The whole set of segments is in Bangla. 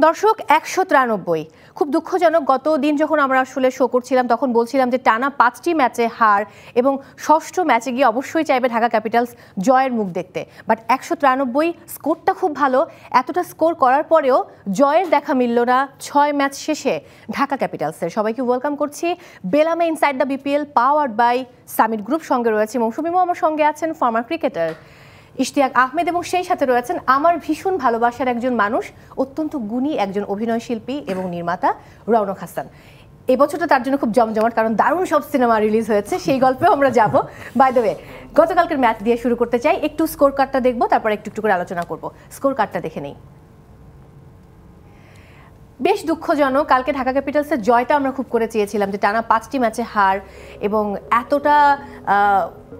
দর্শক ১৯৩ খুব দুঃখজনক। গত দিন যখন আমরা আসলে শো করছিলাম তখন বলছিলাম যে টানা ৫টি ম্যাচে হার এবং ষষ্ঠ ম্যাচে গিয়ে অবশ্যই চাইবে ঢাকা ক্যাপিটালস জয়ের মুখ দেখতে। বাট ১৯৩ স্কোরটা খুব ভালো, এতটা স্কোর করার পরেও জয়ের দেখা মিলল না ৬ ম্যাচ শেষে ঢাকা ক্যাপিটালসের। সবাইকে ওয়েলকাম করছি বেলামে inside the BPL, powered by Summit Group. সঙ্গে রয়েছে মৌসুমী, আমার সঙ্গে আছেন ফর্মার ক্রিকেটার ইশতিয়াক আহমেদ এবং সেই সাথে রয়েছেন আমার ভীষণ ভালোবাসার একজন মানুষ, অত্যন্ত গুণী একজন অভিনয় শিল্পী এবং নির্মাতা রওনক হাসান। এবছরটা তার জন্য খুব জমজমাট, কারণ দারুণ সব সিনেমা রিলিজ হয়েছে, সেই গল্পেও আমরা যাব। বাই দ্য ওয়ে, গতকালকের ম্যাচ দিয়ে শুরু করতে চাই। একটু স্কোর কার্ডটা দেখবো, তারপর একটু একটু করে আলোচনা করব। স্কোর কার্ডটা দেখে নেই। বেশ দুঃখজনক, কালকে ঢাকা ক্যাপিটালসের জয়টা আমরা খুব করে চেয়েছিলাম, যে টানা 5টি ম্যাচে হার এবং এতটা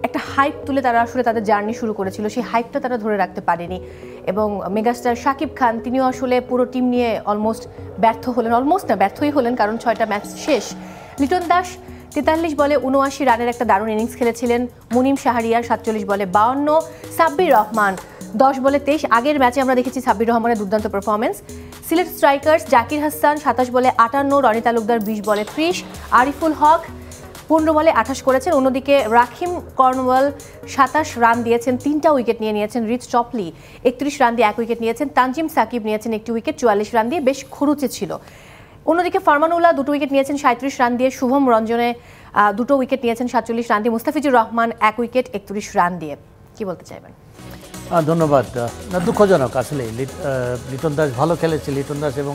একটা হাইপ তুলে তারা আসলে তাদের জার্নি শুরু করেছিল, সেই হাইপটা তারা ধরে রাখতে পারেনি। এবং মেগাস্টার শাকিব খান তিনিও আসলে পুরো টিম নিয়ে অলমোস্ট ব্যর্থ হলেন, অলমোস্ট না ব্যর্থই হলেন, কারণ 6টা ম্যাচ শেষ। লিটন দাস 43 বলে 79 রানের একটা দারুণ ইনিংস খেলেছিলেন। মুনিম শাহরিয়ার 47 বলে 52, সাব্বির রহমান 10 বলে 23। আগের ম্যাচে আমরা দেখেছি সাব্বির রহমানের দুর্দান্ত পারফরমেন্স। সিলেট স্ট্রাইকার্স জাকির হাসান 27 বলে 58, রনি তালুকদার 20 বলে 30, আরিফুল হক 15 বলে 28 করেছেন। অন্যদিকে রাকিম কর্নওয়াল 27 রান দিয়েছেন, 3টা উইকেট নিয়ে নিয়েছেন। রিচ চপলি 31 রান দিয়ে 1 উইকেট নিয়েছেন। তানজিম সাকিব নিয়েছেন 1টি উইকেট, 44 রান দিয়ে, বেশ খরুচে ছিল। অন্যদিকে ফারমানুল্লাহ 2টো উইকেট নিয়েছেন 37 রান দিয়ে। শুভম রঞ্জনে 2টো উইকেট নিয়েছেন 47 রান দিয়ে। মুস্তাফিজুর রহমান 1 উইকেট 31 রান দিয়ে। কি বলতে চাইবেন? ধন্যবাদ। দুঃখজনক আসলে, লিটন দাস ভালো খেলেছে। লিটন দাস এবং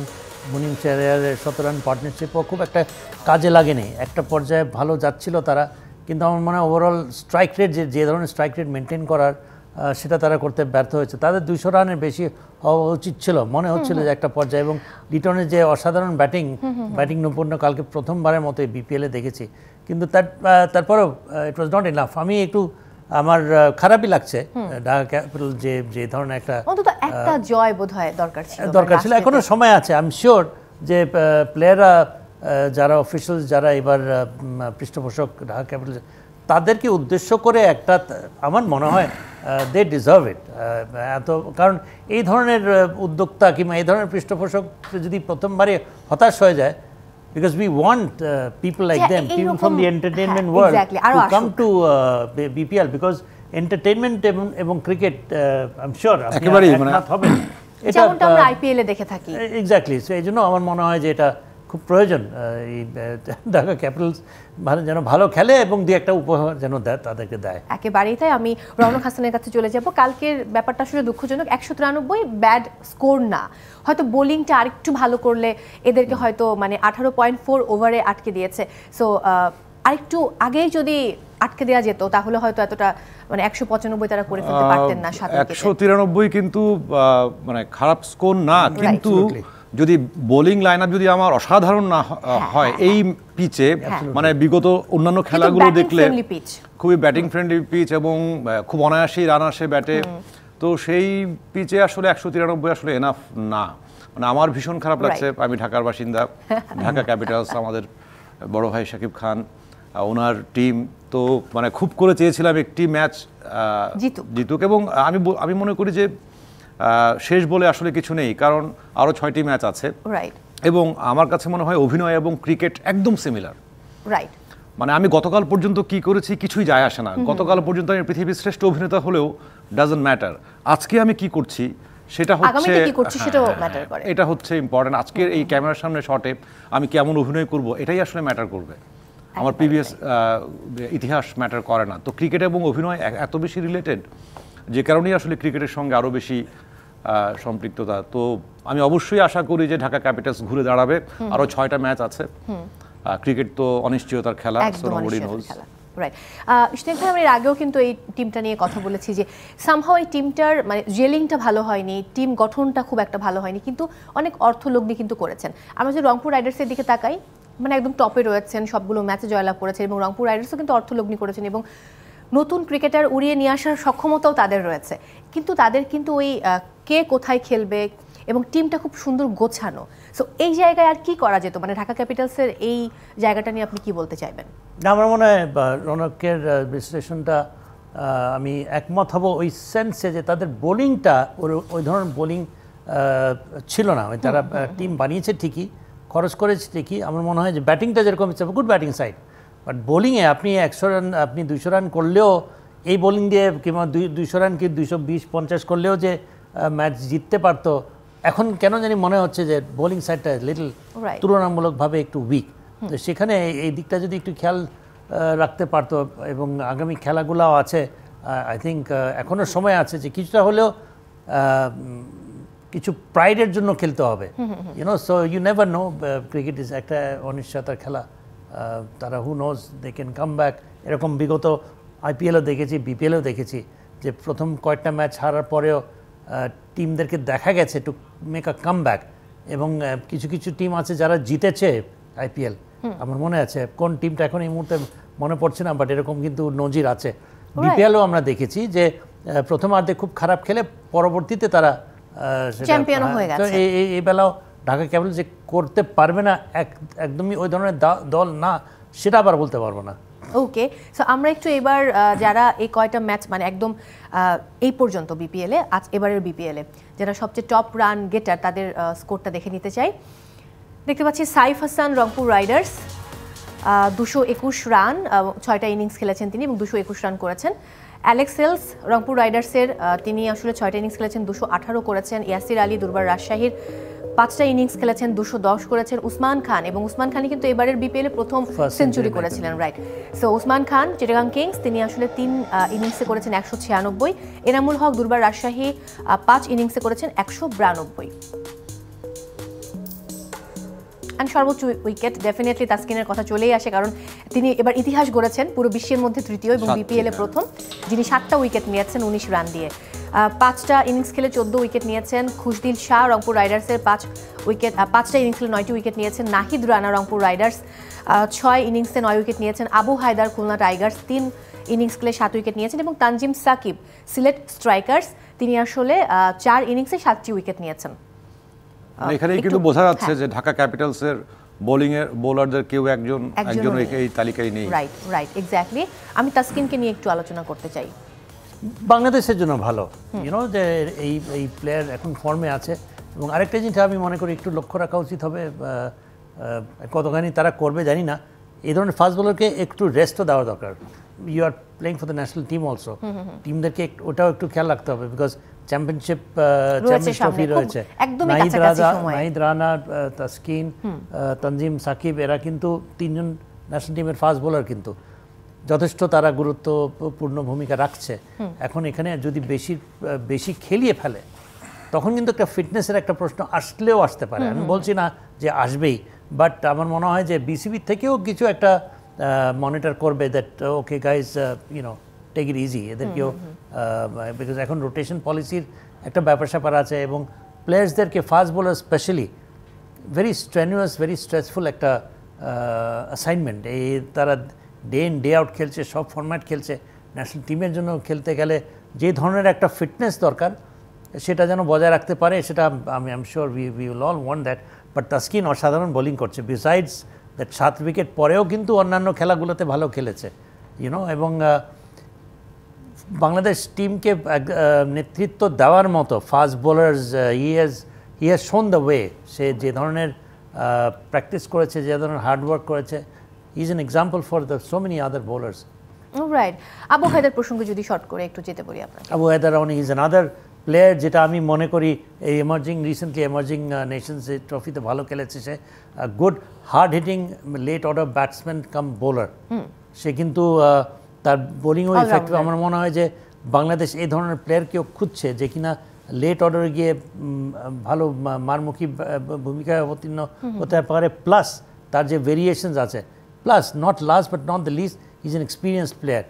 মুনিম শাহরিয়ারের 17 রান পার্টনারশিপও খুব একটা কাজে লাগেনি। একটা পর্যায়ে ভালো যাচ্ছিল তারা, কিন্তু আমার মনে হয় ওভারঅল স্ট্রাইক রেট, যে ধরনের স্ট্রাইক রেট মেনটেন করার, সেটা তারা করতে ব্যর্থ হয়েছে। তাদের 200 রানের বেশি হওয়া উচিত ছিল মনে হচ্ছিল যে একটা পর্যায়ে। এবং লিটনের যে অসাধারণ ব্যাটিং নৈপুণ্য কালকে প্রথমবারের মতো বিপিএলে দেখেছি, কিন্তু তারপরেও ইট ওয়াজ নট এনাফ। আমি একটু আমার খারাপই লাগছে ঢাকা ক্যাপিটাল যে ধরনের একটা জয় বোধহয় দরকার ছিল। এখনো সময় আছে। আই এম শিওর যে প্লেয়াররা, যারা অফিশিয়ালস, যারা এবার পৃষ্ঠপোষক ঢাকা ক্যাপিটাল, তাদেরকে উদ্দেশ্য করে একটা, আমার মনে হয় দে ডিজার্ভ ইট। কারণ এই ধরনের উদ্যোক্তা কিংবা এই ধরনের পৃষ্ঠপোষক যদি প্রথমবারে হতাশ হয়ে যায়, because we want people like them, people from the entertainment world to come to BPL, because entertainment এবং ক্রিকেট I'm sure একেবারেই মানে হবে, যেমনটা আমরা আইপিএল এ দেখে থাকি। এক্স্যাক্টলি। সো এই জন্য আমার মনে হয় যে এটা খুব প্রয়োজন, এই ঢাকা ক্যাপিটালস যেন ভালো খেলে এবং দুই একটা উপহার যেন দেয়, তাদেরকে দেয়। একেবারেই তাই। আমি রওনক হাসানের কাছে চলে যাব। কালকের ব্যাপারটা আসলে দুঃখজনক। ১৯৩ ব্যাড স্কোর না, হয়তো বোলিংটা আরেকটু ভালো করলে এদেরকে হয়তো মানে 18.4 ওভারে আটকে দিয়েছে। সো আরেকটু আগেই যদি আটকে দেওয়া যেত তাহলে হয়তো এতটা মানে 195 তারা করে ফেলতে পারতেন না। 193 কিন্তু মানে খারাপ স্কোর না, কিন্তু যদি বোলিং লাইন আপ যদি আমার অসাধারণ না হয় এই পিচে, মানে বিগত অন্যান্য খেলাগুলো দেখলে খুবই ব্যাটিং ফ্রেন্ডলি পিচ এবং খুব অনায়াসেই রান আসে ব্যাটে, তো সেই পিচে আসলে 193 আসলে এনাফ না। মানে আমার ভীষণ খারাপ লাগছে। আমি ঢাকার বাসিন্দা, ঢাকা ক্যাপিটালস আমাদের বড় ভাই শাকিব খান, ওনার টিম, তো মানে খুব করে চেয়েছিলাম একটি ম্যাচ জিতুক। এবং আমি মনে করি যে শেষ বলে আসলে কিছু নেই, কারণ আরও 6টি ম্যাচ আছে। এবং আমার কাছে মনে হয় অভিনয় এবং ক্রিকেট একদম সিমিলার। মানে আমি গতকাল পর্যন্ত কি করেছি কিছুই যায় আসে না। গতকাল পর্যন্ত আমি পৃথিবীর শ্রেষ্ঠ অভিনেতা হলেও ডাজন্ট ম্যাটার। আজকে আমি কি করছি সেটা হচ্ছে, এটা হচ্ছে ইম্পর্টেন্ট। আজকের এই ক্যামেরার সামনে শটে আমি কেমন অভিনয় করব, এটাই আসলে ম্যাটার করবে। আমার প্রিভিয়াস ইতিহাস ম্যাটার করে না। তো ক্রিকেট এবং অভিনয় এত বেশি রিলেটেড, যে কারণেই আসলে ক্রিকেটের সঙ্গে আরও বেশি সম্পৃক্ততা। তো আমি অবশ্যই আশা করি যে ঢাকা ক্যাপিটালস ঘুরে দাঁড়াবে। আরও 6টা ম্যাচ আছে। ক্রিকেট তো অনিশ্চয়তার খেলা, ইশতিয়াক ভাই, আমরা এর আগেও কিন্তু এই টিমটা নিয়ে কথা বলেছি যে সামহাও এই টিমটার মানে জেলিংটা ভালো হয়নি, টিম গঠনটা খুব একটা ভালো হয়নি, কিন্তু অনেক অর্থলগ্নি কিন্তু করেছেন। আমরা যে রংপুর রাইডার্সের দিকে তাকাই, মানে একদম টপে রয়েছেন, সবগুলো ম্যাচে জয়লাভ করেছেন এবং রংপুর রাইডার্সও কিন্তু অর্থলগ্নি করেছেন এবং নতুন ক্রিকেটার উড়িয়ে নিয়ে আসার সক্ষমতাও তাদের রয়েছে। কিন্তু তাদের কিন্তু ওই কে কোথায় খেলবে এবং টিমটা খুব সুন্দর গোছানো। সো এই জায়গায় আর কি করা যেত, মানে ঢাকা ক্যাপিটালসের এই জায়গাটা নিয়ে আপনি কি বলতে চাইবেন? আমার মনে হয় রৌনকের বিশ্লেষণটা আমি একমত হব ওই সেন্সে যে তাদের বোলিংটা, ওই ধরনের বোলিং ছিল না। তারা টিম বানিয়েছে ঠিকই, খরচ করেছে ঠিকই। আমার মনে হয় যে ব্যাটিংটা যেরকম it's good batting side, but বোলিংয়ে আপনি 100 রান, আপনি 200 রান করলেও এই বোলিং দিয়ে কিংবা 200 রান কি 220-50 করলেও যে ম্যাচ জিততে পারতো, এখন কেন জানি মনে হচ্ছে যে বোলিং সাইডটা লিটল তুলনামূলকভাবে একটু উইক। তো সেখানে এই দিকটা যদি একটু খেয়াল রাখতে পারতো, এবং আগামী খেলাগুলোও আছে, আই থিঙ্ক এখনও সময় আছে যে কিছুটা হলেও কিছু প্রাইডের জন্য খেলতে হবে। You know, so you never know, cricket is একটা অনিশ্চয়তার খেলা। তারা who knows they can come back. এরকম বিগত IPL-ও দেখেছি, BPL-ও দেখেছি যে প্রথম কয়েকটা ম্যাচ হারার পরেও টিমদেরকে দেখা গেছে to make a come back. এবং কিছু কিছু টিম আছে যারা জিতেছে IPL, আমার মনে আছে কোন টিমটা এখন এই মুহূর্তে মনে পড়ছে না, বাট এরকম কিন্তু নজির আছে। BPL-ও আমরা দেখেছি যে প্রথমার্ধে খুব খারাপ খেলে পরবর্তীতে তারা চ্যাম্পিয়ন হয়ে গেছে। এই বেলাও ঢাকা ক্যাপিটাল যে করতে পারবে না, একদমই ওই ধরনের দল না, সেটা আবার বলতে পারবো না। ওকে, সো আমরা একটু এবার যারা এই কয়টা ম্যাচ মানে একদম এই পর্যন্ত BPL-এ, আজ এবারের BPL-এ যারা সবচেয়ে টপ রান গেটার তাদের স্কোরটা দেখে নিতে চাই। দেখতে পাচ্ছি সাইফ হাসান, রংপুর রাইডার্স, 221 রান, 6টা ইনিংস খেলেছেন তিনি এবং 221 রান করেছেন। অ্যালেক্স সেলস, রংপুর রাইডার্সের, তিনি আসলে 6টা ইনিংস খেলেছেন, 218 করেছেন। ইয়াসির আলী, দুর্বার রাজশাহীর, 5টা ইনিংস খেলেছেন, 210 করেছেন। উসমান খান, এবং উসমান খানই কিন্তু এবারের BPL-এ প্রথম সেঞ্চুরি করেছিলেন, রাইট। সো উসমান খান, চিটাগাং কিংস, তিনি আসলে 3 ইনিংসে করেছেন 196। এনামুল হক, দুর্বার রাজশাহী, 5 ইনিংসে করেছেন 192। অ্যান্ড সর্বোচ্চ উইকেট ডেফিনেটলি তাসকিনের কথা চলেই আসে, কারণ তিনি এবার ইতিহাস গড়েছেন, পুরো বিশ্বের মধ্যে তৃতীয় এবং BPL-এ প্রথম যিনি 7টা উইকেট নিয়েছেন 19 রান দিয়ে। 5টা ইনিংস খেলে 14 উইকেট নিয়েছেন। খুশদিল শাহ, রংপুর রাইডার্সের 5টা ইনিংস খেলে 9টি উইকেট নিয়েছেন। নাহিদ রানা, রংপুর রাইডার্স, 6 ইনিংসে 9 উইকেট নিয়েছেন। আবু হায়দার, খুলনা টাইগার্স, 3 ইনিংস খেলে 7 উইকেট নিয়েছেন। এবং তানজিম সাকিব, সিলেট স্ট্রাইকার্স, তিনি আসলে 4 ইনিংসে 7টি উইকেট নিয়েছেন। এখানে কিন্তু বোঝা যাচ্ছে যে ঢাকা ক্যাপিটালসের বোলারদের কেউ একজন এই তালিকায় নেই। Right, right, exactly. আমি তাসকিনকে নিয়ে একটু আলোচনা করতে চাই। বাংলাদেশের জন্য ভালো, ইউনো, যে এই প্লেয়ার এখন ফর্মে আছে। এবং আরেকটা জিনিস আমি মনে করি একটু লক্ষ্য রাখা উচিত হবে, কতখানি তারা করবে জানি না, এই ধরনের ফাস্ট বোলারকে একটু রেস্টও দেওয়া দরকার। You are playing for the national team also, টিমদেরকে ওটাও একটু খেয়াল রাখতে হবে, বিকজ চ্যাম্পিয়নশিপ ট্রফি রয়েছে। নাহিদ রানা, তাসকিন, তানজিম সাকিব, এরা কিন্তু 3জন ন্যাশনাল টিমের ফাস্ট বোলার, কিন্তু যথেষ্ট তারা গুরুত্বপূর্ণ ভূমিকা রাখছে। এখন এখানে যদি বেশি খেলিয়ে ফেলে, তখন কিন্তু একটা ফিটনেসের একটা প্রশ্ন আসলেও আসতে পারে। আমি বলছি না যে আসবেই, বাট আমার মনে হয় যে BCB থেকেও কিছু একটা মনিটর করবে, that okay guys, you know, take it easy, এদেরকেও, বিকজ এখন রোটেশন পলিসির একটা ব্যাপার স্যাপার আছে, এবং প্লেয়ার্সদেরকে fast bowler specially very strenuous, very stressful একটা অ্যাসাইনমেন্ট। তারা ডে ইন ডে আউট খেলছে, সব ফরম্যাট খেলছে, ন্যাশনাল টিমের জন্য খেলতে গেলে যে ধরনের একটা ফিটনেস দরকার সেটা যেন বজায় রাখতে পারে, সেটা আমি am sure we will all want that. But Taskin অসাধারণ বোলিং করছে, বিসাইডস দ্যাট 7 উইকেট পরেও কিন্তু অন্যান্য খেলাগুলোতে ভালো খেলেছে, ইউনো। এবং বাংলাদেশ টিমকে নেতৃত্ব দেওয়ার মতো fast bowlers, he has shown the way. সে যে ধরনের প্র্যাকটিস করেছে, যে ধরনের হার্ডওয়ার্ক করেছে, he is an example for the so many other bowlers. Right. Abu Haidar প্রসঙ্গে যদি শর্ট করে একটু যেতে পারি আপনাকে। Abu Haidar is another player, যেটা আমি মনে করি এই রিসেন্টলি এমার্জিং নেশনস ট্রফিতে ভালো খেলেছে। সে good hard hitting late order batsman cum bowler. সে কিন্তু তার বোলিংও ইফেক্টিভ। আমার মনে হয় যে বাংলাদেশ এই ধরনের প্লেয়ারকেও খুঁজছে, যে কিনা লেট অর্ডারে গিয়ে ভালো মারমুখী ভূমিকায় অবতীর্ণ হতে পারে, প্লাস তার যে ভেরিয়েশনস আছে, plus not last but not the least he is an experience player,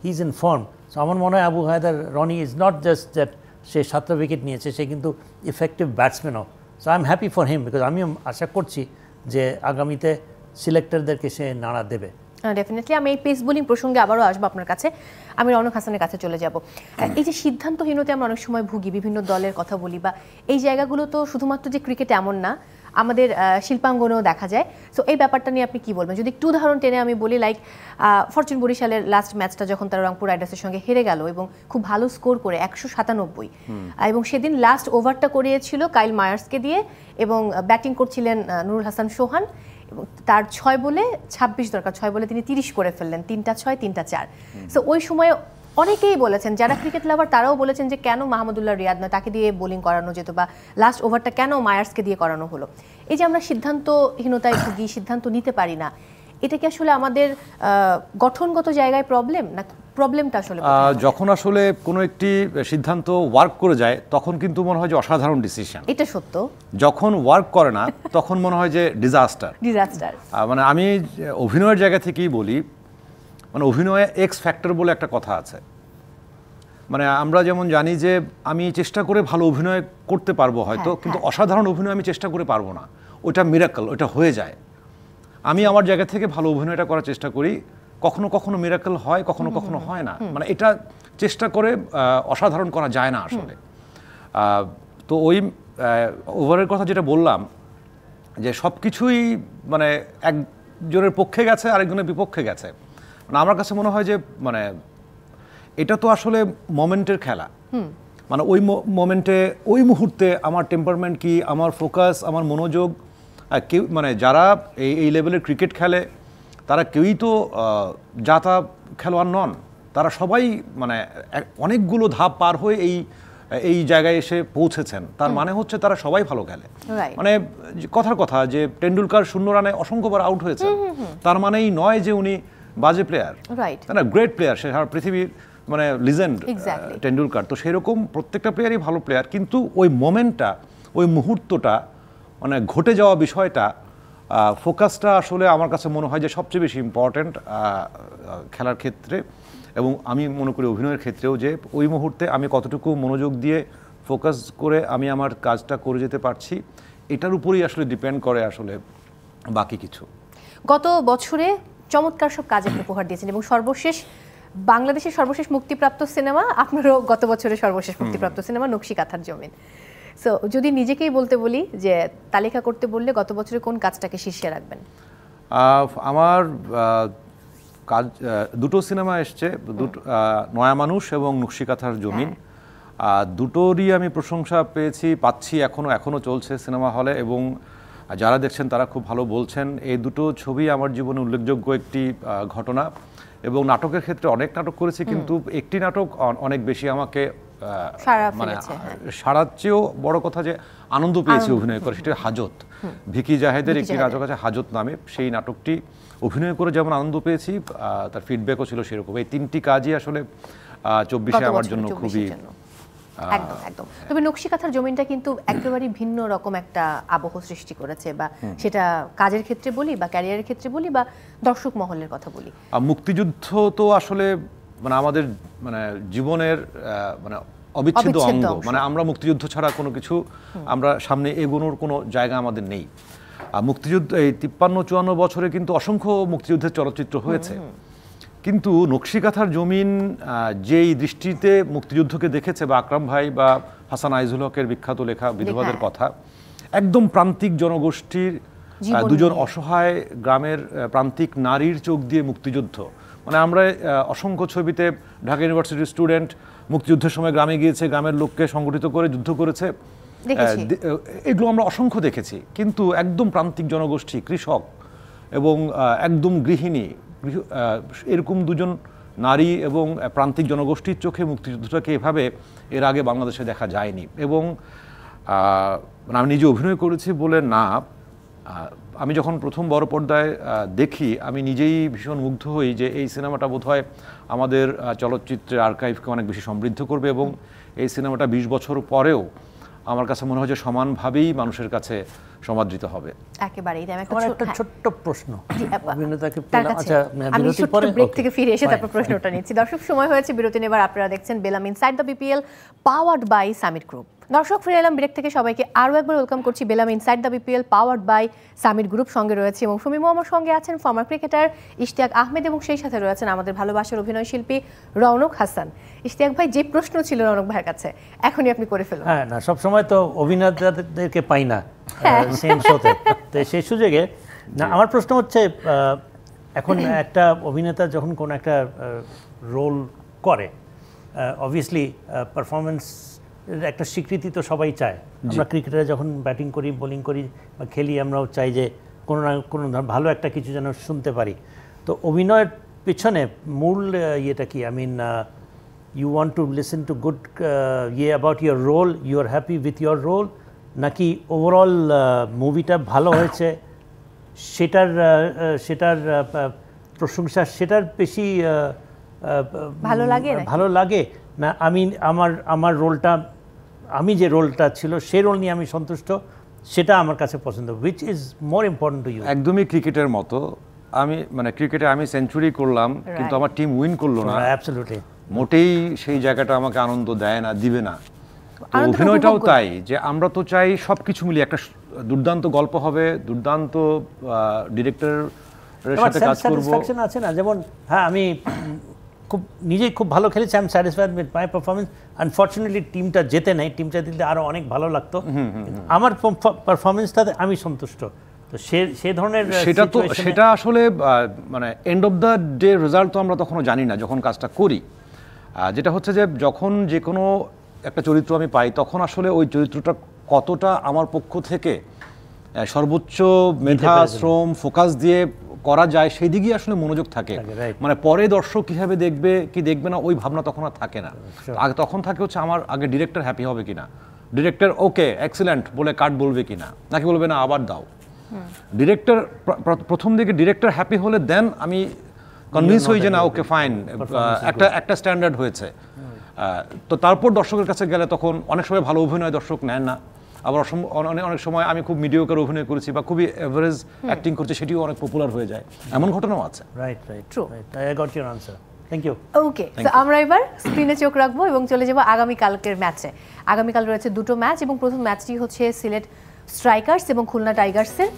he is in form. So আমার মনে হয় Abu Haidar is not just that সে 7টা উইকেট নিয়েছে, সে কিন্তু ইফেক্টিভ ব্যাটসম্যানও। So I am happy for him, because আমিও আশা করছি যে আগামীতে সিলেক্টরদেরকে সে নাড়া দেবে। ডেফিনেটলি। আমি এই পেস বোলিং প্রসঙ্গে আবারও আসবো আপনার কাছে। আমি রৌনক হাসানের কাছে চলে যাব। এই যে সিদ্ধান্তহীনতা আমরা অনেক সময় ভুগি, বিভিন্ন দলের কথা বলি, বা এই জায়গাগুলো তো শুধুমাত্র যে ক্রিকেট এমন না, আমাদের শিল্পাঙ্গনেও দেখা যায়। সো এই ব্যাপারটা নিয়ে আপনি কি বলবেন? যদি একটু উদাহরণ টেনে আমি বলি, লাইক ফরচুন বরিশালের লাস্ট ম্যাচটা যখন তারা রংপুর রাইডার্সের সঙ্গে হেরে গেল এবং খুব ভালো স্কোর করে 197, এবং সেদিন লাস্ট ওভারটা করিয়েছিল কাইল মায়ার্সকে দিয়ে, এবং ব্যাটিং করছিলেন নুরুল হাসান সোহান, এবং তার 6 বলে 26 দরকার, 6 বলে তিনি 30 করে ফেললেন, 3টা 6 3টা 4। সো ওই সময় অনেকেই বলেছেন, যারা ক্রিকেট লাভার তারাও বলেছেন যে কেন মাহমুদুল্লাহ রিয়াদ নয়, তাকে দিয়ে বোলিং করানো যেত, বা লাস্ট ওভারটা কেন মায়ার্সকে দিয়ে করানো হলো। এই যে আমরা সিদ্ধান্তহীনতায় ভুগি, সিদ্ধান্ত নিতে পারি না, এটা কি আসলে আমাদের গঠনগত জায়গায় প্রবলেম, না প্রবলেমটা আসলে যখন আসলে কোনো একটি সিদ্ধান্ত ওয়ার্ক করে যায় তখন কিন্তু মনে হয় যে অসাধারণ ডিসিশন, এটা সত্য। যখন ওয়ার্ক করে না তখন মনে হয় যে ডিজাস্টার। মানে আমি অভিনয়ের জায়গা থেকেই বলি, মানে অভিনয়ে এক্স ফ্যাক্টর বলে একটা কথা আছে। মানে আমরা যেমন জানি যে আমি চেষ্টা করে ভালো অভিনয় করতে পারবো হয়তো, কিন্তু অসাধারণ অভিনয় আমি চেষ্টা করে পারবো না, ওটা মিরাকল, ওটা হয়ে যায়। আমি আমার জায়গা থেকে ভালো অভিনয়টা করার চেষ্টা করি, কখনো কখনো মিরাকল হয়, কখনো কখনো হয় না। মানে এটা চেষ্টা করে অসাধারণ করা যায় না আসলে। তো ওই ওভারের কথা যেটা বললাম, যে সব কিছুই মানে একজনের পক্ষে গেছে আরেকজনের বিপক্ষে গেছে। মানে আমার কাছে মনে হয় যে মানে এটা তো আসলে মোমেন্টের খেলা। মানে ওই মোমেন্টে ওই মুহূর্তে আমার টেম্পারমেন্ট কি, আমার ফোকাস, আমার মনোযোগ, কেউ মানে যারা এই লেভেলের ক্রিকেট খেলে তারা কেউই তো জাতা খেলোয়াড় নন, তারা সবাই মানে অনেকগুলো ধাপ পার হয়ে এই জায়গায় এসে পৌঁছেছেন। তার মানে হচ্ছে তারা সবাই ভালো খেলে। মানে কথার কথা যে টেন্ডুলকার 0 রানে অসংখ্যবার আউট হয়েছে, তার মানেই নয় যে উনি বাজে প্লেয়ার, তাই না? গ্রেট প্লেয়ার, সে সারা পৃথিবীর মানে লিজেন্ড টেন্ডুলকার। তো সেরকম প্রত্যেকটা প্লেয়ারই ভালো প্লেয়ার, কিন্তু ওই মোমেন্টটা, ওই মুহূর্তটা, মানে ঘটে যাওয়া বিষয়টা, ফোকাসটা আসলে আমার কাছে মনে হয় যে সবচেয়ে বেশি ইম্পর্ট্যান্ট খেলার ক্ষেত্রে। এবং আমি মনে করি অভিনয়ের ক্ষেত্রেও যে ওই মুহূর্তে আমি কতটুকু মনোযোগ দিয়ে ফোকাস করে আমি আমার কাজটা করে যেতে পারছি, এটার উপরেই আসলে ডিপেন্ড করে আসলে বাকি কিছু। গত বছরে চমৎকার সব কাজ আপনি উপহার দিয়েছেন, এবং বাংলাদেশের সর্বশেষ মুক্তিপ্রাপ্ত সিনেমা, আপনারও গত বছরের সর্বশেষ মুক্তিপ্রাপ্ত সিনেমা নকশিকাঁথার জমিন। সো যদি নিজেকেই বলতে বলি, যে তালিকা করতে বললে গত বছরে কোন কাজটাকে শীর্ষে রাখবেন? আমার কাজ দুটো সিনেমা এসছে, নয়া মানুষ এবং নকশিকাঁথার জমিন। দুটোরই আমি প্রশংসা পাচ্ছি, এখনো চলছে সিনেমা হলে, এবং যারা দেখছেন তারা খুব ভালো বলছেন। এই দুটো ছবি আমার জীবনে উল্লেখযোগ্য একটি ঘটনা। এবং নাটকের ক্ষেত্রে অনেক নাটক করেছি, কিন্তু একটি নাটক অনেক বেশি আমাকে মানে সারার চেয়েও বড় কথা যে আনন্দ পেয়েছি অভিনয় করে, সেটা হাজত। ভিকি জাহেদের একটি নাটক আছে হাজত নামে, সেই নাটকটি অভিনয় করে যেমন আনন্দ পেয়েছি, তার ফিডব্যাকও ছিল সেরকম। এই তিনটি কাজই আসলে 24-এ আমার জন্য খুবই একদম। তবে নকশিকাঁথার জমিনটা কিন্তু একেবারেই ভিন্ন রকম একটা আবহ সৃষ্টি করেছে, বা সেটা কাজের ক্ষেত্রে বলি, বা ক্যারিয়ারের ক্ষেত্রে বলি, বা দর্শক মহলের কথা বলি। মুক্তিযুদ্ধ তো আসলে মানে আমাদের মানে জীবনের মানে অবিচ্ছেদ্য অঙ্গ। মানে আমরা মুক্তিযুদ্ধ ছাড়া কোনো কিছু, আমরা সামনে এগোনোর কোনো জায়গা আমাদের নেই। মুক্তিযুদ্ধ এই 53-54 বছরে কিন্তু অসংখ্য মুক্তিযুদ্ধের চলচ্চিত্র হয়েছে, কিন্তু নকশিকাঁথার জমিন যেই দৃষ্টিতে মুক্তিযুদ্ধকে দেখেছে, বা আকরাম ভাই বা হাসান আইজুল হকের বিখ্যাত লেখা বিধবাদের কথা, একদম প্রান্তিক জনগোষ্ঠীর দুজন অসহায় গ্রামের প্রান্তিক নারীর চোখ দিয়ে মুক্তিযুদ্ধ। মানে আমরা অসংখ্য ছবিতে ঢাকা ইউনিভার্সিটির স্টুডেন্ট মুক্তিযুদ্ধের সময় গ্রামে গিয়েছে, গ্রামের লোককে সংগঠিত করে যুদ্ধ করেছে, এগুলো আমরা অসংখ্য দেখেছি। কিন্তু একদম প্রান্তিক জনগোষ্ঠী, কৃষক এবং একদম গৃহিণী, এরকম দুজন নারী এবং প্রান্তিক জনগোষ্ঠীর চোখে মুক্তিযুদ্ধটাকে এভাবে এর আগে বাংলাদেশে দেখা যায়নি। এবং আমি নিজে অভিনয় করেছি বলে না, আমি যখন প্রথম বড় পর্দায় দেখি আমি নিজেই ভীষণ মুগ্ধ হই যে এই সিনেমাটা বোধহয় আমাদের চলচ্চিত্রের আর্কাইভকে অনেক বেশি সমৃদ্ধ করবে, এবং এই সিনেমাটা 20 বছর পরেও আমার কাছে মনে হয় যে সমানভাবেই মানুষের কাছে সমাদৃত হবে। একেবারেই। একটা ছোট্ট প্রশ্ন অভিনেতাকে, আমি ছোট্ট ব্রেক থেকে ফিরে এসে তারপর প্রশ্নটা নিচ্ছি। দর্শক, সময় হয়েছে বিরতি নেবার। আপনারা দেখছেন বেলাম inside the BPL, powered by Summit Group. দর্শক, ফিরে এলাম ব্রেক থেকে। সবাইকে আরও একবার ওয়েলকাম করছি বেলাম inside the BPL, powered by Summit Group. সঙ্গে রয়েছে এবং সুমিমো আমার সঙ্গে আছেন ফর্মার ক্রিকেটার ইশতিয়াক আহমেদ, এবং সেই সাথে রয়েছেন আমাদের ভালোবাসার অভিনয় শিল্পী রৌনক হাসান। ইশতিয়াক ভাই, যে প্রশ্ন ছিল রৌনক ভাইয়ের কাছে, এখনই আপনি করে ফেলুন। হ্যাঁ, না সবসময় তো অভিনেতাদেরকে পাই না সেম শোতে, তো সেই সুযোগে না আমার প্রশ্ন হচ্ছে, এখন একটা অভিনেতা যখন কোনো একটা রোল করে, অবভিয়াসলি পারফরমেন্স একটা স্বীকৃতি তো সবাই চায়। আমরা ক্রিকেটারে যখন ব্যাটিং করি, বোলিং করি বা খেলি, আমরাও চাই যে কোনো না কোনো ভালো একটা কিছু যেন শুনতে পারি। তো অভিনয়ের পিছনে মূল ইয়েটা কি? I mean, you want to listen to good about your role, you are happy with your role, নাকি ওভারঅল মুভিটা ভালো হয়েছে সেটার প্রশংসা, সেটার বেশি ভালো লাগে না আমি আমার রোলটা, আমি যে রোলটা ছিল সেই রোল নিয়ে আমি সন্তুষ্ট, সেটা আমার কাছে পছন্দ। which is more important to you? একদমই ক্রিকেটের মতো। আমি ক্রিকেটে আমি সেঞ্চুরি করলাম কিন্তু আমার টিম উইন করলো না, অ্যাবসলিউটলি মোটেই সেই জায়গাটা আমাকে আনন্দ দেয় না, দিবে না। তো অভিনয়টাও তাই, যে আমরা তো চাই সব কিছু মিলিয়ে একটা দুর্দান্ত গল্প হবে, দুর্দান্ত ডিরেক্টরের সাথে কাজ করব, আছে না? যেমন হ্যাঁ, আমি নিজেই খুব ভালো খেলেছি, I am satisfied with my performance. Unfortunately টিমটা জেতে নাই, টিমটা জিতলে আরো অনেক ভালো লাগতো। আমার পারফরমেন্সটাতে আমি সন্তুষ্ট। তো সে ধরনের সেটা আসলে end of the day result তো আমরা তখনও জানি না যখন কাজটা করি। যেটা হচ্ছে যে যখন যে কোনো একটা চরিত্র আমি পাই, তখন আসলে ওই চরিত্রটা কতটা আমার পক্ষ থেকে সর্বোচ্চ মেধা, শ্রম, ফোকাস দিয়ে করা যায়, সেই দিকেই আসলে মনোযোগ থাকে। পরে দর্শক কিভাবে দেখবে কি দেখবে না, ওই ভাবনা তখন আর থাকে না। আগে তখন থাকে হচ্ছে আমার আগে ডিরেক্টর হ্যাপি হবে কিনা, ডিরেক্টর ওকে এক্সিলেন্ট বলে কাট বলবে কিনা, নাকি বলবে না আবার দাও। ডিরেক্টর প্রথম দিকে ডিরেক্টর হ্যাপি হলে দেন আমি কনভিন্স হই যে না ওকে ফাইন, একটা স্ট্যান্ডার্ড হয়েছে। তো তারপর দর্শকের কাছে গেলে তখন অনেক সময় ভালো অভিনয় দর্শক নেন না, আবার অনেক সময় আমি খুব মিডিওকার অভিনয় করেছি বা খুবই এভারেজ অ্যাক্টিং করছি, সেটিও অনেক পপুলার হয়ে যায়, এমন ঘটনাও আছে। Right, true, I got your answer, thank you. Okay, তো আমরা এবার স্ক্রিনে চোখ রাখবো এবং চলে যাবো আগামীকালকের ম্যাচে। আগামীকাল রয়েছে দুটো ম্যাচ, এবং প্রথম ম্যাচটি হচ্ছে সিলেট স্ট্রাইকার্স এবং খুলনা টাইগার্সের।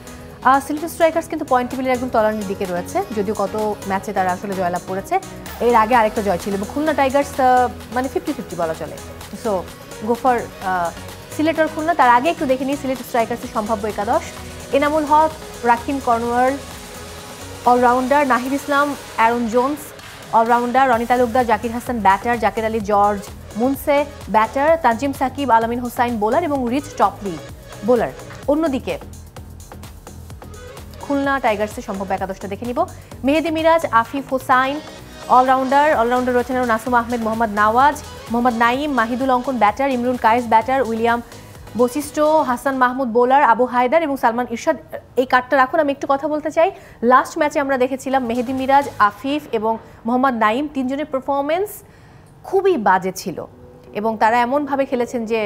সিলেট স্ট্রাইকার্স কিন্তু পয়েন্ট টেবিলের একদম তলানির দিকে রয়েছে, যদিও কত ম্যাচে তারা আসলে জয়লাভ করেছে। এর আগে আরেকটা জয় ছিল, এবং খুলনা টাইগার্স 50-50 বলা চলে। সো গো ফর সিলেট আর খুলনা। তার আগে একটু দেখে নিই সিলেট স্ট্রাইকার্সের সম্ভাব্য একাদশ। Enamul Haque, Rahkeem Cornwall allrounder, Nahid Islam, Aaron Jones allrounder, Rony Talukdar, Zakir Hasan batter, Zaker Ali, George Munsey batter, Tanzim Sakib, Alamin Hossain bowler এবং রিচ টপলি বোলার। অন্যদিকে খুলনা টাইগার্সের সম্ভাব্য একাদশটা দেখে নিব। মেহেদি মিরাজ, আফিফ হোসাইন অলরাউন্ডার রয়েছেন Nasum Ahmed, Mohammad Nawaz, Mohammad Naim, Mahidul Ankon batter, Imrul Kayes batter, William Bashishtha, Hasan Mahmud bowler, Abu Haider এবং সালমান ইরশাদ। এই কার্ডটা রাখুন, আমি একটু কথা বলতে চাই। লাস্ট ম্যাচে আমরা দেখেছিলাম মেহেদি মিরাজ, আফিফ এবং মোহাম্মদ নাইম তিনজনের পারফরমেন্স খুবই বাজে ছিল, এবং তারা এমনভাবে খেলেছেন যে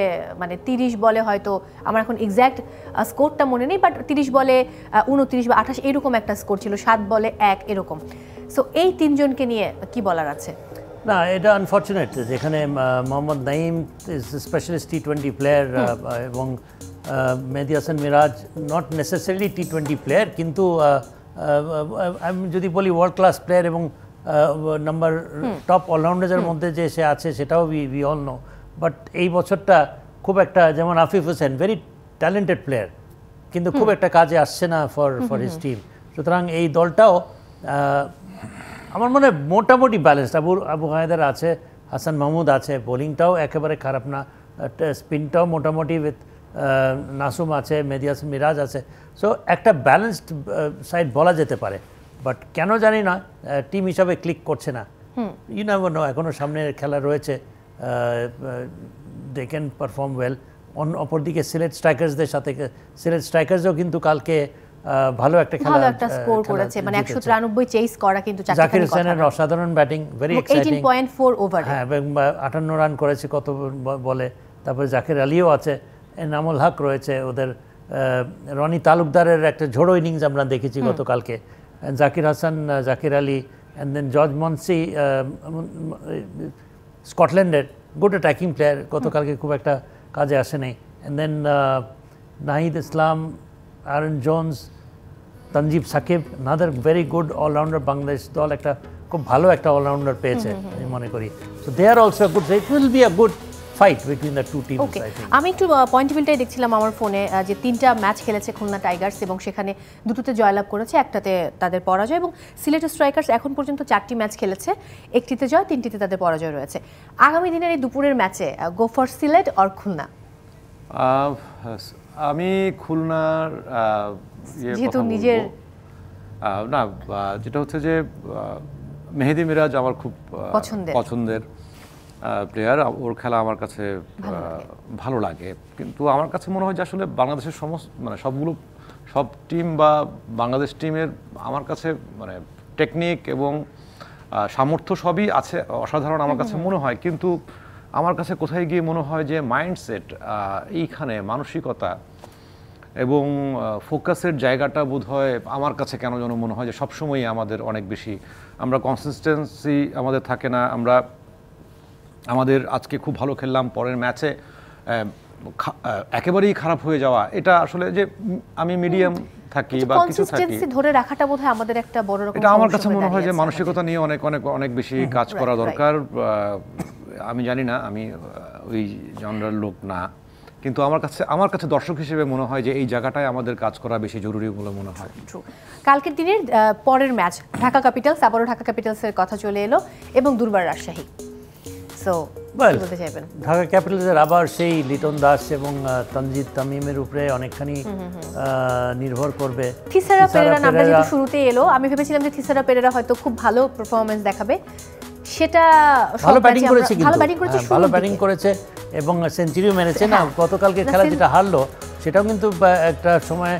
30 বলে, হয়তো আমার এখন এক্স্যাক্ট স্কোরটা মনে নেই, বাট 30 বলে 29 বা 28 এরকম একটা স্কোর ছিল, 7 বলে 1 এরকম। সো এই তিনজনকে নিয়ে কি বলার আছে? না, এটা আনফর্চুনেট, যেখানে মোহাম্মদ নাইম ইজ স্পেশালিস্ট টি-20 প্লেয়ার, এবং মেহেদি হাসান মিরাজ নট নেসেসারিলি টি-20 প্লেয়ার, কিন্তু আমি যদি বলি ওয়ার্ল্ড ক্লাস প্লেয়ার, এবং নাম্বার টপ অলরাউন্ডারের মধ্যে যে সে আছে সেটাও উই অল নো। বাট এই বছরটা খুব একটা, যেমন Afif Hossain very talented player, কিন্তু খুব একটা কাজে আসছে না ফর হিজ টিম। সুতরাং এই দলটাও আমার মনে হয় মোটামুটি ব্যালেন্সড। আবু হায়দার আছে, হাসান মাহমুদ আছে, বোলিংটাও একেবারে খারাপ না, স্পিনটাও মোটামুটি উইথ নাসুম আছে, মেহেদি হাসান মিরাজ আছে। সো একটা ব্যালেন্সড সাইড বলা যেতে পারে, বাট কেন জানি না টিম হিসাবে ক্লিক করছে না। ইউ নেভার নো, এখনও সামনের খেলা রয়েছে, দে ক্যান পারফর্ম ওয়েল। অপরদিকে সিলেট স্ট্রাইকার্সদের সাথে, সিলেট স্ট্রাইকার্সও কিন্তু কালকে ভালো একটা স্কোর করেছে, 193 চেস করা, কিন্তু জাকির হোসেনের অসাধারণ ব্যাটিং, ভেরি এক্সাইটিং, 18.4 ওভার, হ্যাঁ, এবং 58 রান করেছে কত বলে। তারপরে জাকির আলীও আছে, এনামুল হক রয়েছে ওদের, রনি তালুকদারের একটা ঝোড়ো ইনিংস আমরা দেখেছি গতকালকে, Zakir Hasan, Zakir Ali, and then George Munsey স্কটল্যান্ডের গুড অ্যাটাকিং প্লেয়ার, গতকালকে খুব একটা কাজে আসে নাই। And then Nahid Islam, Aaron Jones, Tanzim Sakib, another very good allrounder. Bangladesh দল একটা খুব ভালো একটা অলরাউন্ডার পেয়েছে আমি মনে করি। So they are also good, it will be a good fight between the two teams okay, I think. আমি একটু পয়েন্ট টেবিলটাই দেখছিলাম আমার ফোনে, যে 3টা ম্যাচ খেলেছে খুলনা টাইগার্স এবং সেখানে 2টোতে জয়লাভ করেছে, একটাতে তাদের পরাজয়। এবং সিলেট স্ট্রাইকার্স এখন পর্যন্ত 4টি ম্যাচ খেলেছে, 1টিতে জয়, 3টিতে তাদের পরাজয় রয়েছে। আগামী দিনের এই দুপুরের ম্যাচে গো ফর সিলেট অর খুলনা? আমি খুলনার যেহেতু নিজের না, যেটা হচ্ছে যে মেহেদী মিরাজ আমার খুব পছন্দের প্লেয়ার, ওর খেলা আমার কাছে ভালো লাগে। কিন্তু আমার কাছে মনে হয় যে আসলে বাংলাদেশের মানে সব টিম বা বাংলাদেশ টিমের আমার কাছে মানে টেকনিক এবং সামর্থ্য সবই আছে অসাধারণ আমার কাছে মনে হয়। কিন্তু আমার কাছে কোথায় গিয়ে মনে হয় যে মাইন্ডসেট, এইখানে মানসিকতা এবং ফোকাসের জায়গাটা বোধহয় আমার কাছে কেন যেন মনে হয় যে সবসময়ই আমাদের অনেক বেশি, আমরা কনসিস্টেন্সি আমাদের থাকে না। আমাদের আজকে খুব ভালো খেললাম, পরের ম্যাচে একেবারেই খারাপ হয়ে যাওয়া, এটা আসলে যে আমি মিডিয়াম থাকি বা কিছু থাকি, কনসিস্টেন্সি ধরে রাখাটা বোধহয় আমাদের একটা বড় রকম, এটা আমার কাছে মনে হয় যে মানসিকতা নিয়ে অনেক অনেক অনেক বেশি কাজ করা দরকার। আমি জানি না, আমি ওই জনরাল লোক না, কিন্তু আমার কাছে দর্শক হিসেবে মনে হয় যে এই জায়গাটায় আমাদের কাজ করা বেশি জরুরি বলে মনে হয়। কালকের দিনের পরের ম্যাচ ঢাকা ক্যাপিটালস, আবারও ঢাকা ক্যাপিটালসের কথা চলে এলো, এবং দুর্বার রাজশাহী। সো বলতে চাইবেন ঢাকা ক্যাপিটালসের আবার সেই লিটন দাস এবং তানজিদ তামিমের উপরে অনেকখানি নির্ভর করবে। থিসারা পেরেরা নামটা যেহেতু শুরুতে এলো, আমি ভেবেছিলাম যে থিসারা পেরেরা হয়তো খুব ভালো পারফরম্যান্স দেখাবে, সেটা ভালো ব্যাটিং করেছে, ভালো ব্যাটিং করেছে এবং সেঞ্চুরিও মেরেছে না। গতকালকে খেলা যেটা হারলো সেটাও কিন্তু একটা সময়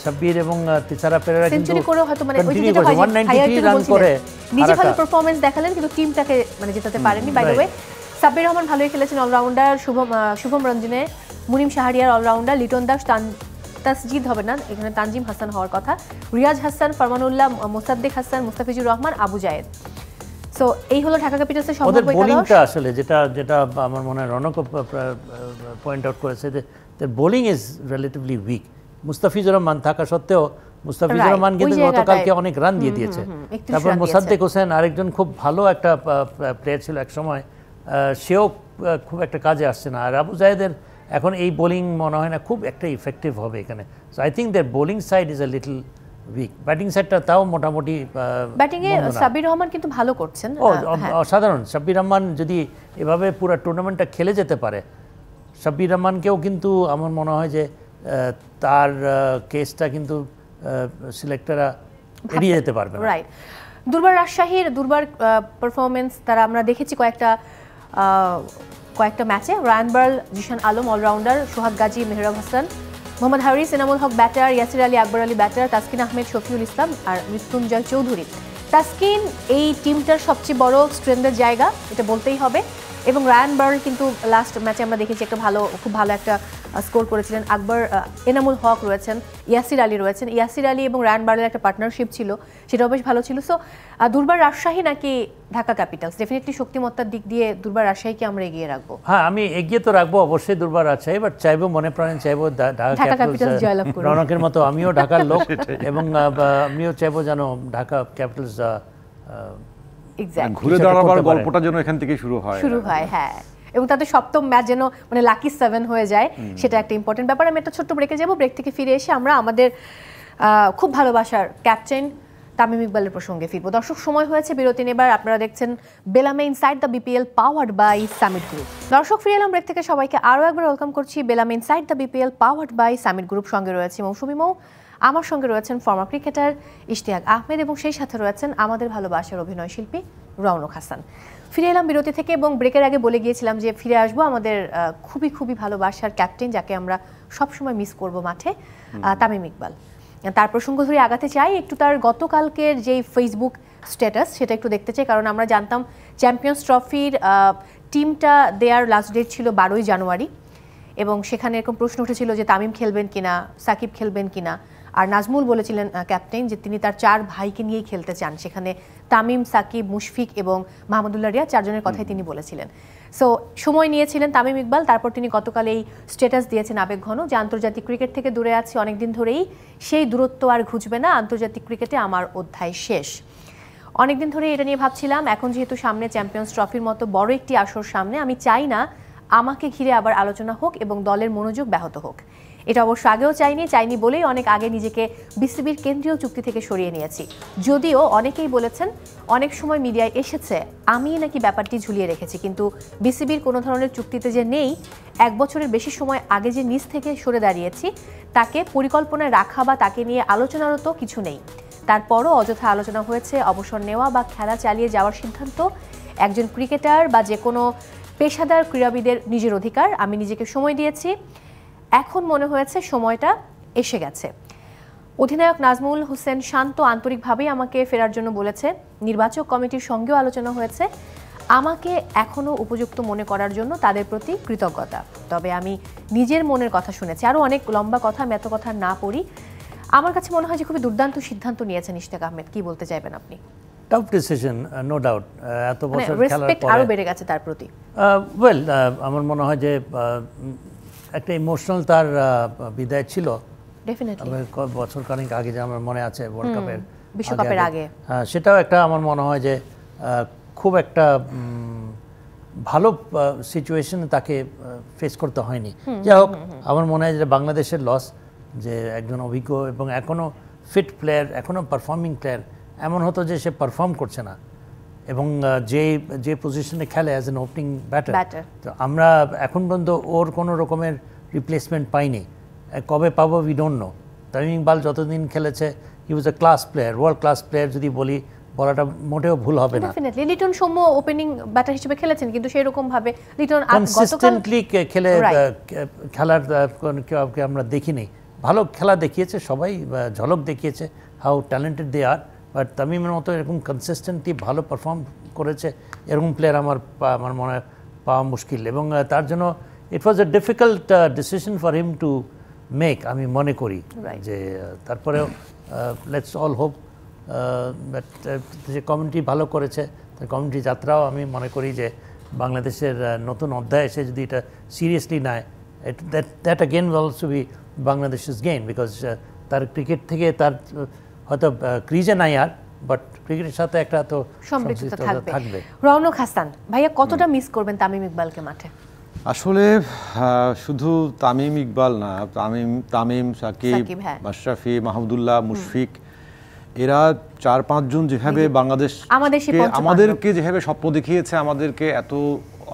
সাব্বির এবং তিসারা পেরেরা কিন্তু সেঞ্চুরি করে হয়তো মানে ওই যেটা হয় 193 রান করে নিজে ভালো পারফরম্যান্স দেখালেন, কিন্তু টিমটাকে মানে জেতাতে পারেননি। By the way Sabbir Rahman ভালোই খেলেছেন, অলরাউন্ডার। শুভম রঞ্জনে, মুনিম শাহরিয়ার অলরাউন্ডার, লিটন দাস, তাসজিদ হবে না, এখানে তানজিম হাসান হওয়ার কথা, রিয়াজ হাসান, ফরমানুল্লাহ, মোসাদ্দেক হাসান, মুস্তাফিজুর রহমান, আবু জায়েদ। সো এই হলো ঢাকা ক্যাপিটালসের সম্ভাব্য বোলিংটা। আসলে যেটা আমার মনে হয় রনক পয়েন্ট আউট করেছে যে bowling is relatively weak. Mustafizur Rahman থাকা সত্ত্বেও মুস্তাফিজুর রহমান কিন্তু গতকালকে অনেক রান দিয়ে দিয়েছে। তারপর মোসাদ্দেক হোসেন আরেকজন খুব ভালো একটা প্লেয়ার ছিল এক সময়, সেও খুব একটা কাজে আসছে না। আর আবু জায়েদের এখন এই বোলিং মনে হয় না খুব একটা ইফেক্টিভ হবে এখানে। So I think that bowling side is a little weak. Batting সাইডটা তাও মোটামুটি, ব্যাটিং এ সাব্বির রহমান কিন্তু ভালো করছেন, অসাধারণ। সাব্বির রহমান যদি এভাবে পুরো টুর্নামেন্টটা খেলে যেতে পারে, সাব্বির রহমানকেও কিন্তু আমার মনে হয় যে তার কেসটা কিন্তু সিলেক্টররা এড়িয়ে যেতে পারবে। রাইট। দুর্বার রাজশাহীর পারফরমেন্স তারা আমরা দেখেছি কয়েকটা ম্যাচে। Ryan Burl, Zishan Alam allrounder, Sohag Gazi, Mehrab Hasan, Mohammad Haris, Enamul Haque batter, Yasir Ali, Akbar Ali batter, Taskin Ahmed, Shafiul Islam আর মৃত্যুঞ্জয় চৌধুরী। তাসকিন এই টিমটার সবচেয়ে বড় স্ট্রেংথের জায়গা, এটা বলতেই হবে। এবং রায়ান বার্ল কিন্তু লাস্ট ম্যাচে আমরা দেখেছি খুব ভালো একটা স্কোর করেছিলেন। এনামুল হক রয়েছেন, ইয়াসির আলী রয়েছেন। ইয়াসির আলী এবং রায়ান বার্লের একটা পার্টনারশিপ ছিল, সেটাও বেশ ভালো ছিল। সো দুর্বার রাজশাহী নাকি ঢাকা ক্যাপিটালস? ডেফিনেটলি শক্তিমত্তার দিক দিয়ে দুর্বার রাজশাহীকে আমরা এগিয়ে রাখবো। হ্যাঁ, আমি এগিয়ে তো রাখবো অবশ্যই দুর্বার রাজশাহী, বাট চাইবো মনে প্রাণে চাইবো ঢাকা ক্যাপিটালস জয়লাভ করুক। রনকের মতো আমিও ঢাকার লোক এবং আমিও চাইবো যেন ঢাকা ক্যাপিটালস ঘুরে দাঁড়াবার গল্পটা যেন এখান থেকে শুরু হয়। হ্যাঁ, এবং তাদের সপ্তম ম্যাচ যেন মানে লাকি 7 হয়ে যায়, সেটা একটা ইম্পর্টেন্ট ব্যাপার। আমি একটা ছোট্ট ব্রেকে যাব, ব্রেক থেকে ফিরে এসে আমরা আমাদের খুব ভালোবাসার ক্যাপ্টেন তামিম ইকবালের প্রসঙ্গে ফিরবো। দর্শক, সময় হয়েছে বিরতি নেবার। আপনারা দেখছেন বেলামে inside the BPL powered by Summit Group. দর্শক, ফিরে এলাম ব্রেক থেকে, সবাইকে আরও একবার ওয়েলকাম করছি বেলামে inside the BPL powered by Summit Group. সঙ্গে রয়েছে মৌসুমী মৌ, আমার সঙ্গে রয়েছেন ফর্মার ক্রিকেটার ইশতিয়াক আহমেদ এবং সেই সাথে রয়েছেন আমাদের ভালোবাসার অভিনয় শিল্পী রওনক হাসান। ফিরে এলাম বিরতি থেকে এবং ব্রেকের আগে বলে গিয়েছিলাম যে ফিরে আসবো আমাদের খুবই খুবই ভালোবাসার ক্যাপ্টেন, যাকে আমরা সবসময় মিস করব মাঠে, তামিম ইকবাল। তার প্রসঙ্গ ধরে আগাতে চাই একটু। তার গতকালকের যেই ফেসবুক স্ট্যাটাস সেটা একটু দেখতে চাই, কারণ আমরা জানতাম চ্যাম্পিয়ন্স ট্রফির টিমটা দেয়ার লাস্ট ডেট ছিল 12ই জানুয়ারি এবং সেখানে এরকম প্রশ্ন উঠেছিল যে তামিম খেলবেন কিনা, সাকিব খেলবেন কিনা। আর নাজমুল বলেছিলেন ক্যাপ্টেন যে তিনি তার 4 ভাইকে নিয়েই খেলতে চান, সেখানে তামিম, সাকিব, মুশফিক এবং মাহমুদুল্লাহ রিয়াদ 4 জনের কথাই তিনি বলেছিলেন। সো সময় নিয়েছিলেন তামিম ইকবাল, তারপর তিনি গতকাল এই স্ট্যাটাস দিয়েছেন আবেগঘন যে আন্তর্জাতিক ক্রিকেট থেকে দূরে আছি অনেকদিন ধরেই, সেই দূরত্ব আর ঘুচবে না, আন্তর্জাতিক ক্রিকেটে আমার অধ্যায় শেষ। অনেকদিন ধরে এটা নিয়ে ভাবছিলাম, এখন যেহেতু সামনে চ্যাম্পিয়ন্স ট্রফির মতো বড় একটি আসর সামনে, আমি চাই না আমাকে ঘিরে আবার আলোচনা হোক এবং দলের মনোযোগ ব্যাহত হোক। এটা অবশ্য আগেও চাইনি বলেই অনেক আগে নিজেকে বিসিবির কেন্দ্রীয় চুক্তি থেকে সরিয়ে নিয়েছি। যদিও অনেকেই বলেছেন অনেক সময় মিডিয়ায় এসেছে আমি নাকি ব্যাপারটি ঝুলিয়ে রেখেছি, কিন্তু বিসিবির কোনো ধরনের চুক্তিতে যে নেই, 1 বছরের বেশি সময় আগে যে নিজ থেকে সরে দাঁড়িয়েছি, তাকে পরিকল্পনায় রাখা বা তাকে নিয়ে আলোচনারও তো কিছু নেই। তারপরও অযথা আলোচনা হয়েছে অবসর নেওয়া বা খেলা চালিয়ে যাওয়ার সিদ্ধান্ত একজন ক্রিকেটার বা যে কোনো পেশাদার ক্রীড়াবিদের নিজের অধিকার। আমি নিজেকে সময় দিয়েছি, এখন মনে হয়েছে সময়টা এসে গেছে। অধিনায়ক নাজমুল হোসেন শান্ত আন্তরিকভাবেই আমাকে ফেরার জন্য বলেছে, নির্বাচক কমিটির সঙ্গেও আলোচনা হয়েছে, আমাকে এখনও উপযুক্ত মনে করার জন্য তাদের প্রতি কৃতজ্ঞতা। তবে আমি নিজের মনের কথা শুনেছি, আরও অনেক লম্বা কথা, আমি এত কথা না পড়ি। আমার কাছে মনে হয় যে খুবই দুর্দান্ত সিদ্ধান্ত নিয়েছেন ইশতিয়াক আহমেদ, কি বলতে চাইবেন আপনি? Tough decision, no doubt. এত বছর খেলার রেসপেক্ট পরে আরো বেড়ে গেছে তার প্রতি। ওয়েল, আমার মনে হয় যে একটা ইমোশনাল তার বিদায় ছিল। ডেফিনেটলি বছর খানিক আগে, যে আমার মনে আছে ওয়ার্ল্ড কাপের বিশ্বকাপের আগে, হ্যাঁ, সেটাও একটা আমার মনে হয় যে খুব একটা ভালো সিচুয়েশনে তাকে ফেস করতে হয়নি। যাই হোক, আমার মনে হয় যে বাংলাদেশের লস, যে একজন অভিজ্ঞ এবং এখনও ফিট প্লেয়ার, এখনও পারফর্মিং প্লেয়ার, এমন হতো যে সে পারফর্ম করছে না এবং যে পজিশনে খেলে অ্যাজ এন ওপেনিং ব্যাটার, তো আমরা এখন পর্যন্ত ওর কোনো রকমের রিপ্লেসমেন্ট পাইনি। কবে পাবো we don't know. Tamim Iqbal যতদিন খেলেছে he was a class player, world class player যদি বলাটা মোটেও ভুল হবে না। Definitely Liton Soumya opening batter হিসেবে খেলেছেন, কিন্তু সেই রকম ভাবে লিটন কনসিস্টেন্টলি খেলে খেলার আমরা দেখিনি। ভালো খেলা দেখিয়েছে সবাই, ঝলক দেখিয়েছে how talented they are, but তামিমের মতো এরকম কনসিস্টেন্টলি ভালো পারফর্ম করেছে এরকম প্লেয়ার আমার মনে হয় পাওয়া মুশকিল। এবং তার জন্য it was a difficult decision for him to make, আমি মনে করি। যে তারপরেও লেটস অল হোপ যে কমিউনিটি ভালো করেছে, কমিউনিটি যাত্রাও আমি মনে করি যে বাংলাদেশের নতুন অধ্যায় এসে যদি এটা সিরিয়াসলি নেয়, that again will also be বাংলাদেশের গেইন, বিকজ তার ক্রিকেট থেকে তার হয়তো ক্রিজে নাই আর, বাট ক্রিকেটের সাথে একটা তো সম্পৃক্ততা থাকবে। রওনক হাসান ভাইয়া, কতটা মিস করবেন তামিম ইকবালকে মাঠে? আসলে শুধু তামিম ইকবাল না, তামিম, সাকিব, মাশরাফি, মাহমুদুল্লাহ, মুশফিক, এরা 4-5 জন যেভাবে আমাদেরকে যেভাবে স্বপ্ন দেখিয়েছে, আমাদেরকে এত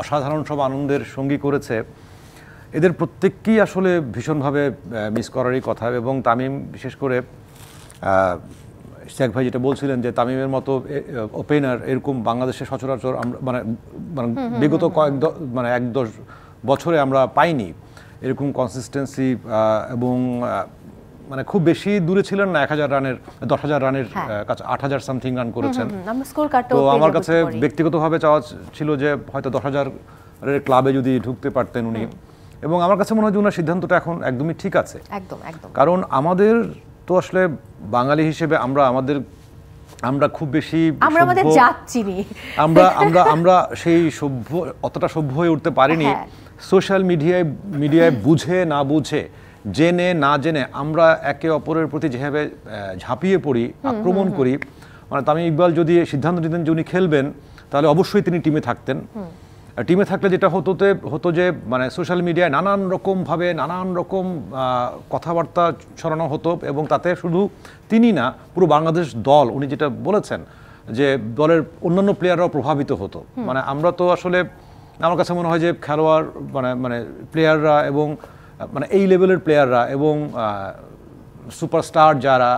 অসাধারণ সব আনন্দের সঙ্গী করেছে, এদের প্রত্যেককেই আসলে ভীষণভাবে মিস করারই কথা। এবং তামিম বিশেষ করে, শেখ ভাই যেটা বলছিলেন যে তামিমের মতো ওপেনার এরকম বাংলাদেশে সচরাচর আমরা মানে বিগত মানে 1-10 বছরে আমরা পাইনি এরকম কনসিস্টেন্সি। এবং মানে খুব বেশি দূরে ছিলেন না 1000 রানের কাছে, 8000 সামথিং রান করেছেন। তো আমার কাছে ব্যক্তিগতভাবে চাওয়া ছিল যে হয়তো 10,000 এর ক্লাবে যদি ঢুকতে পারতেন উনি। এবং আমার কাছে মনে হয় যে ওনার সিদ্ধান্তটা এখন একদমই ঠিক আছে। কারণ আমাদের তো আসলে বাঙালি হিসেবে আমরা খুব বেশি আমরা সেই অতটা সভ্য হয়ে উঠতে পারিনি। সোশ্যাল মিডিয়ায় বুঝে না বুঝে, জেনে না জেনে আমরা একে অপরের প্রতি যেভাবে ঝাঁপিয়ে পড়ি, আক্রমণ করি। মানে তামিম ইকবাল যদি সিদ্ধান্ত নিতেন যে উনি খেলবেন, তাহলে অবশ্যই তিনি টিমে থাকতেন। টিমে থাকলে যেটা হতো যে মানে সোশ্যাল মিডিয়ায় নানান রকম কথাবার্তা ছড়ানো হতো, এবং তাতে শুধু তিনি না, পুরো বাংলাদেশ দল, উনি যেটা বলেছেন যে দলের অন্যান্য প্লেয়াররাও প্রভাবিত হতো। মানে আমরা তো আসলে, আমার কাছে মনে হয় যে খেলোয়াড় মানে প্লেয়াররা এবং মানে এই লেভেলের প্লেয়াররা এবং সুপারস্টার যারা,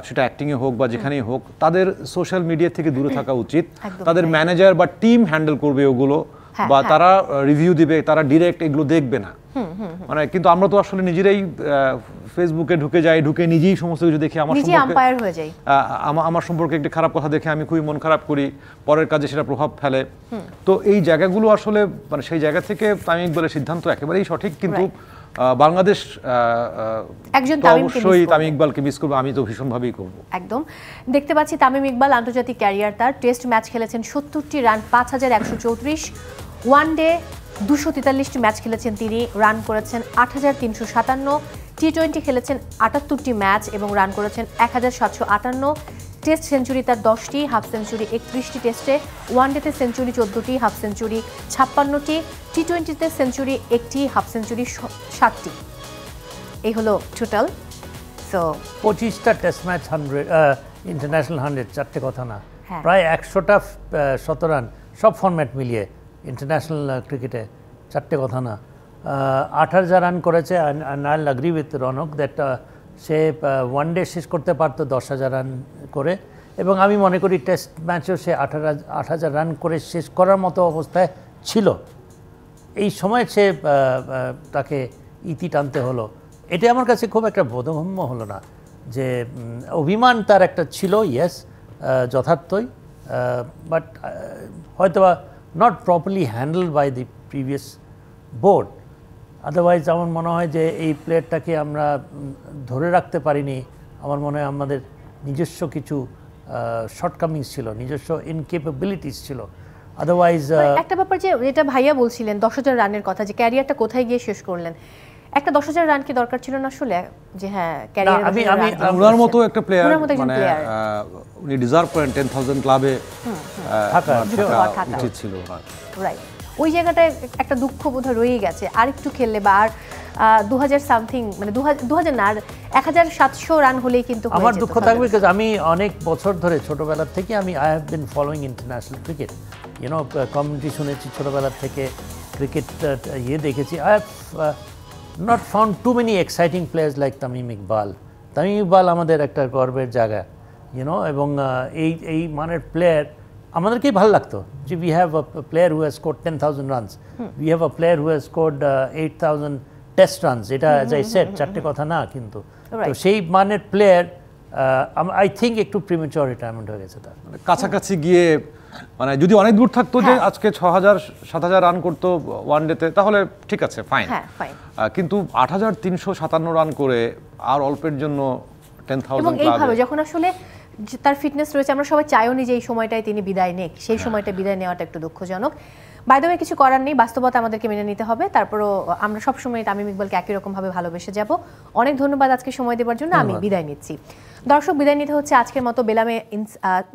সেটা অ্যাক্টিংয়ে হোক বা যেখানেই হোক, তাদের সোশ্যাল মিডিয়া থেকে দূরে থাকা উচিত। তাদের ম্যানেজার বা টিম হ্যান্ডেল করবে ওগুলো, বা তারা রিভিউ দিবে, তারা ডিরেক্ট এগুলো দেখবে না। মানে কিন্তু আমরা তো আসলে নিজেরাই ফেসবুকে ঢুকে নিজেই সমস্ত কিছু দেখি, আমার সম্পর্কে একটি খারাপ কথা দেখে আমি খুবই মন খারাপ করি, পরের কাজে সেটা প্রভাব ফেলে। তো এই জায়গাগুলো আসলে মানে সেই জায়গা থেকে তামিম ইকবালের সিদ্ধান্ত একেবারেই সঠিক। কিন্তু বাংলাদেশ একজন তো তামিমকে miss অবশ্যই করবে। তামিম ইকবালকে মিস করবো, আমি তো ভীষণভাবেই করবো। একদম দেখতে পাচ্ছি তামিম ইকবাল আন্তর্জাতিক ক্যারিয়ার, তার টেস্ট ম্যাচ খেলেছেন 70টি, রান 5134, ওয়ানডে 243টি ম্যাচ খেলেছেন তিনি, রান করেছেন 8357, টি20 খেলেছেন 78টি ম্যাচ এবং রান করেছেন 1758, টেস্ট সেঞ্চুরি তার 10টি, হাফ সেঞ্চুরি 31টি টেস্টে, ওয়ানডেতে সেঞ্চুরি 14টি, হাফ সেঞ্চুরি 56টি, টি20তে সেঞ্চুরি 1টি, হাফ সেঞ্চুরি 7টি। এই হলো টোটাল। সো 25টা টেস্ট ম্যাচ 100, ইন্টারন্যাশনাল 100, চারটে কথা না, হ্যাঁ। প্রায় 100টা শতরান সব ফরম্যাট মিলিয়ে ইন্টারন্যাশনাল ক্রিকেটে, চারটে কথা না। 8000 রান করেছে, I agree with Ronok that সে ওয়ানডে শেষ করতে পারতো 10,000 রান করে, এবং আমি মনে করি টেস্ট ম্যাচেও সে 8000 রান করে শেষ করার মতো অবস্থায় ছিল। এই সময় সে তাকে ইতি টানতে হলো, এটা আমার কাছে খুব একটা বোধগম্য হলো না। যে অভিমান তার একটা ছিল, ইয়েস, যথার্থই, বাট হয়তোবা not properly handle by the previous board. Otherwise আমার মনে হয় যে এই প্লেয়ারটাকে আমরা ধরে রাখতে পারিনি। আমার মনে হয় আমাদের নিজস্ব কিছু শর্টকামিংস ছিল, নিজস্ব ইনকেপেবিলিটিস ছিল। আদারওয়াইজ একটা ব্যাপার যে এটা ভাইয়া বলছিলেন 10,000 রানের কথা, যে ক্যারিয়ারটা কোথায় গিয়ে শেষ করলেন, একটা 10,000 রান কি দরকার ছিল না আসলে? যে হ্যাঁ ক্যারিয়ার ওনার মতো একটা প্লেয়ার, ওনার মতো একজন মানে player। উনি ডিজার্ভ করেন 10,000 ক্লাবে থাকা থাকা উচিত ছিল ওনার। রাইট, ওই জায়গাটায় একটা দুঃখ বোধহয় রয়েই গেছে। আর একটু খেললে বা আর 2000 সামথিং, মানে 2000 না, আর 1700 রান হলেই কিন্তু হয়ে আমার যেত দুঃখ তাদের। থাকবে, বিকজ আমি অনেক বছর ধরে ছোটোবেলার থেকে I have been following international cricket, you know, community শুনেছি ছোটোবেলার থেকে, ক্রিকেট দেখেছি। I have not found too many exciting players like Tamim Iqbal. Tamim Iqbal আমাদের একটা গর্বের জায়গা, ইউনো, এবং এই মানের প্লেয়ার আমাদেরকেই ভালো লাগতো যে we have a player who has scored 10,000 runs, we have a player who has scored 8,000 test runs. এটা অ্যাজ আই সেড চারটে কথা না, কিন্তু তো সেই মানের প্লেয়ার আই থিঙ্ক একটু প্রিমেচুর রিটায়ারমেন্ট হয়ে গেছে তার। মানে কাছাকাছি গিয়ে, মানে যদি অনেক দূর থাকতো যে আজকে 6,000-7,000 রান করতো ওয়ানডেতে, তাহলে ঠিক আছে, ফাইন। হ্যাঁ ফাইন। কিন্তু 8,357 রান করে আর অল্পের জন্য 10,000 এবং এইভাবে ক্লাবে, যখন আসলে যে তার ফিটনেস রয়েছে, আমরা সবাই চাইও নি যে এই সময়টায় তিনি বিদায় নেক, সেই সময়টা বিদায় নেওয়াটা একটু দুঃখজনক। বাই দ্য ওয়ে, কিছু করার নেই, বাস্তবতা আমাদেরকে মেনে নিতে হবে। তারপরও আমরা সবসময় তামিম ইকবালকে একই রকমভাবে ভালোবেসে যাব। অনেক ধন্যবাদ আজকে সময় দেওয়ার জন্য। আমি বিদায় নিচ্ছি। দর্শক, বিদায় নিতে হচ্ছে আজকের মতো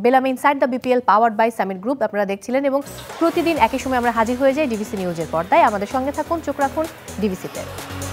বেলামে inside the BPL powered by Summit Group আপনারা দেখছিলেন, এবং প্রতিদিন একই সময় আমরা হাজির হয়ে যাই ডিবিসি নিউজের পর্দায়। আমাদের সঙ্গে থাকুন, চোখ রাখুন ডিবিসিতে।